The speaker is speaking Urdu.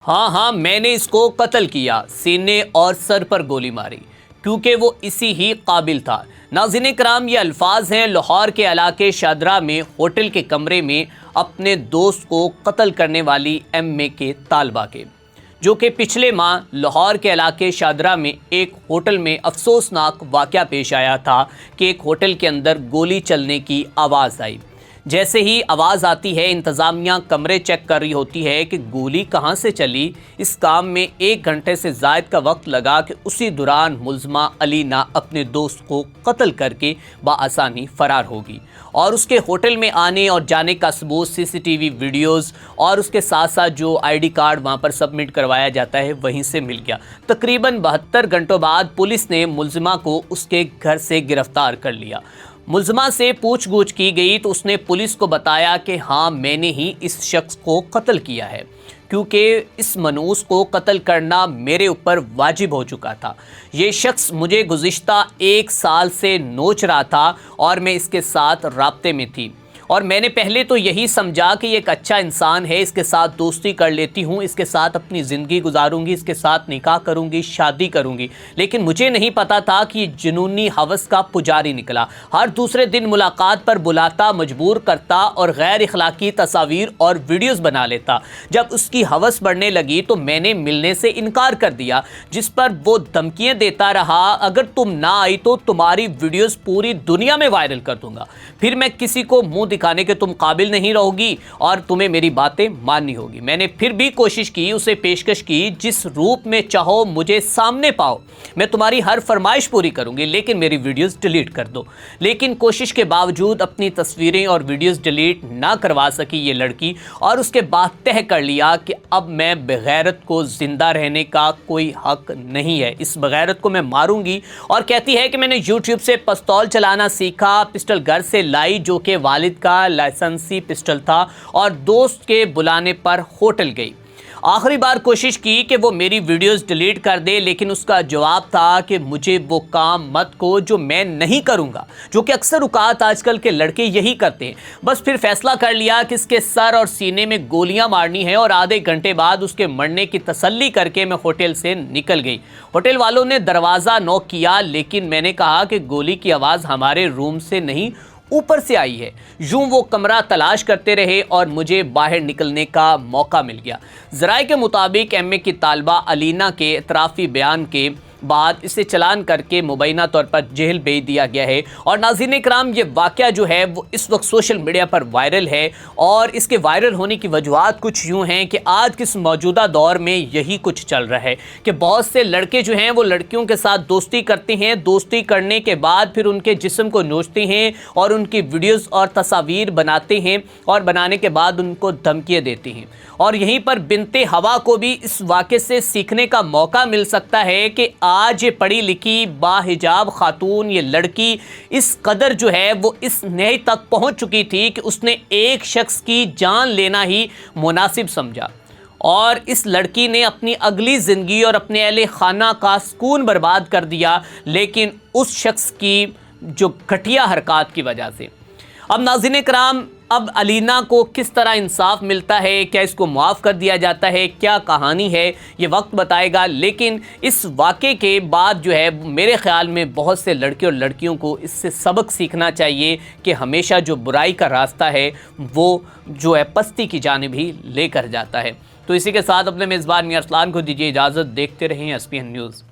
ہاں میں نے اس کو قتل کیا، سینے اور سر پر گولی ماری کیونکہ وہ اسی ہی قابل تھا۔ ناظرین کرام، یہ الفاظ ہیں لاہور کے علاقے شادرہ میں ہوٹل کے کمرے میں اپنے دوست کو قتل کرنے والی ایم اے کے طالبہ کے، جو کہ پچھلے ماہ لاہور کے علاقے شادرہ میں ایک ہوٹل میں افسوسناک واقعہ پیش آیا تھا کہ ایک ہوٹل کے اندر گولی چلنے کی آواز آئی۔ جیسے ہی آواز آتی ہے، انتظامیہ کمرے چیک کر رہی ہوتی ہے کہ گولی کہاں سے چلی۔ اس کام میں 1 گھنٹے سے زائد کا وقت لگا کہ اسی دوران ملزمہ علینا اپنے دوست کو قتل کر کے بآسانی فرار ہوگی، اور اس کے ہوٹل میں آنے اور جانے کا ثبوت CCTV ویڈیوز اور اس کے ساتھ ساتھ جو ID کارڈ وہاں پر سبمٹ کروایا جاتا ہے وہیں سے مل گیا۔ تقریباً 72 گھنٹوں بعد پولیس نے ملزمہ کو اس کے گھر سے گرفتار کر لیا۔ ملزمہ سے پوچھ گچھ کی گئی تو اس نے پولیس کو بتایا کہ ہاں، میں نے ہی اس شخص کو قتل کیا ہے، کیونکہ اس منحوس کو قتل کرنا میرے اوپر واجب ہو چکا تھا۔ یہ شخص مجھے گزشتہ 1 سال سے نوچ رہا تھا اور میں اس کے ساتھ رابطے میں تھی، اور میں نے پہلے تو یہی سمجھا کہ یہ ایک اچھا انسان ہے، اس کے ساتھ دوستی کر لیتی ہوں، اس کے ساتھ اپنی زندگی گزاروں گی، اس کے ساتھ نکاح کروں گی، شادی کروں گی، لیکن مجھے نہیں پتا تھا کہ یہ جنونی ہوس کا پجاری نکلا۔ ہر دوسرے دن ملاقات پر بلاتا، مجبور کرتا اور غیر اخلاقی تصاویر اور ویڈیوز بنا لیتا۔ جب اس کی ہوس بڑھنے لگی تو میں نے ملنے سے انکار کر دیا، جس پر وہ دھمکیاں دیتا رہا، اگر تم نہ آئی تو تمہاری ویڈیوز پوری دنیا میں وائرل کر دوں گا، پھر میں کسی کو منہ دکھانے کے تم قابل نہیں رہو گی اور تمہیں میری باتیں ماننی ہوگی۔ میں نے پھر بھی کوشش کی، اسے پیشکش کی، جس روپ میں چاہو مجھے سامنے پاؤ، میں تمہاری ہر فرمائش پوری کروں گی، لیکن میری ویڈیوز ڈیلیٹ کر دو۔ لیکن کوشش کے باوجود اپنی تصویریں اور ویڈیوز ڈیلیٹ نہ کروا سکی یہ لڑکی، اور اس کے بعد طے کر لیا کہ اب میں بغیرت کو زندہ رہنے کا کوئی حق نہیں ہے، اس بغیرت کو میں ماروں گی۔ اور کہتی ہے کہ میں نے YouTube سے پستول چلانا سیکھا، پسٹل گھر سے لائی جو کہ والد کا لائسنسی پسٹل تھا، اور دوست کے بلانے پر ہوٹل گئی۔ آخری بار کوشش کی کہ وہ میری ویڈیوز ڈیلیٹ کر دے، لیکن اس کا جواب تھا کہ مجھے وہ کام مت کو جو میں نہیں کروں گا، جو کہ اکثر اوقات آج کل کے لڑکے یہی کرتے ہیں۔ بس پھر فیصلہ کر لیا کہ اس کے سر اور سینے میں گولیاں مارنی ہیں، اور آدھے گھنٹے بعد اس کے مرنے کی تسلی کر کے میں ہوٹل سے نکل گئی۔ ہوٹل والوں نے دروازہ نوک کیا، لیکن میں نے کہا کہ گولی کی آواز ہمارے روم سے نہیں، اوپر سے آئی ہے۔ یوں وہ کمرہ تلاش کرتے رہے اور مجھے باہر نکلنے کا موقع مل گیا۔ ذرائع کے مطابق ایم اے کی طالبہ علینا کے اعترافی بیان کے بعد اسے چلان کر کے مبینہ طور پر جیل بھیج دیا گیا ہے۔ اور ناظرین کرام، یہ واقعہ جو ہے وہ اس وقت سوشل میڈیا پر وائرل ہے، اور اس کے وائرل ہونے کی وجوہات کچھ یوں ہیں کہ آج کے اس موجودہ دور میں یہی کچھ چل رہا ہے کہ بہت سے لڑکے جو ہیں وہ لڑکیوں کے ساتھ دوستی کرتے ہیں، دوستی کرنے کے بعد پھر ان کے جسم کو نوچتے ہیں اور ان کی ویڈیوز اور تصاویر بناتے ہیں، اور بنانے کے بعد ان کو دھمکیاں دیتے ہیں۔ اور یہیں پر بنت ہوا کو بھی اس واقعے سے سیکھنے کا موقع مل سکتا ہے کہ آج یہ پڑھی لکھی باحجاب خاتون، یہ لڑکی اس قدر جو ہے وہ اس نہائی تک پہنچ چکی تھی کہ اس نے ایک شخص کی جان لینا ہی مناسب سمجھا، اور اس لڑکی نے اپنی اگلی زندگی اور اپنے اہل خانہ کا سکون برباد کر دیا، لیکن اس شخص کی جو گھٹیا حرکات کی وجہ سے۔ اب ناظرین کرام، اب علینا کو کس طرح انصاف ملتا ہے، کیا اس کو معاف کر دیا جاتا ہے، کیا کہانی ہے، یہ وقت بتائے گا۔ لیکن اس واقعے کے بعد جو ہے میرے خیال میں بہت سے لڑکے اور لڑکیوں کو اس سے سبق سیکھنا چاہیے کہ ہمیشہ جو برائی کا راستہ ہے وہ جو ہے پستی کی جانب ہی لے کر جاتا ہے۔ تو اسی کے ساتھ اپنے میزبان میاں ارسلان کو دیجیے اجازت، دیکھتے رہیں SPN نیوز۔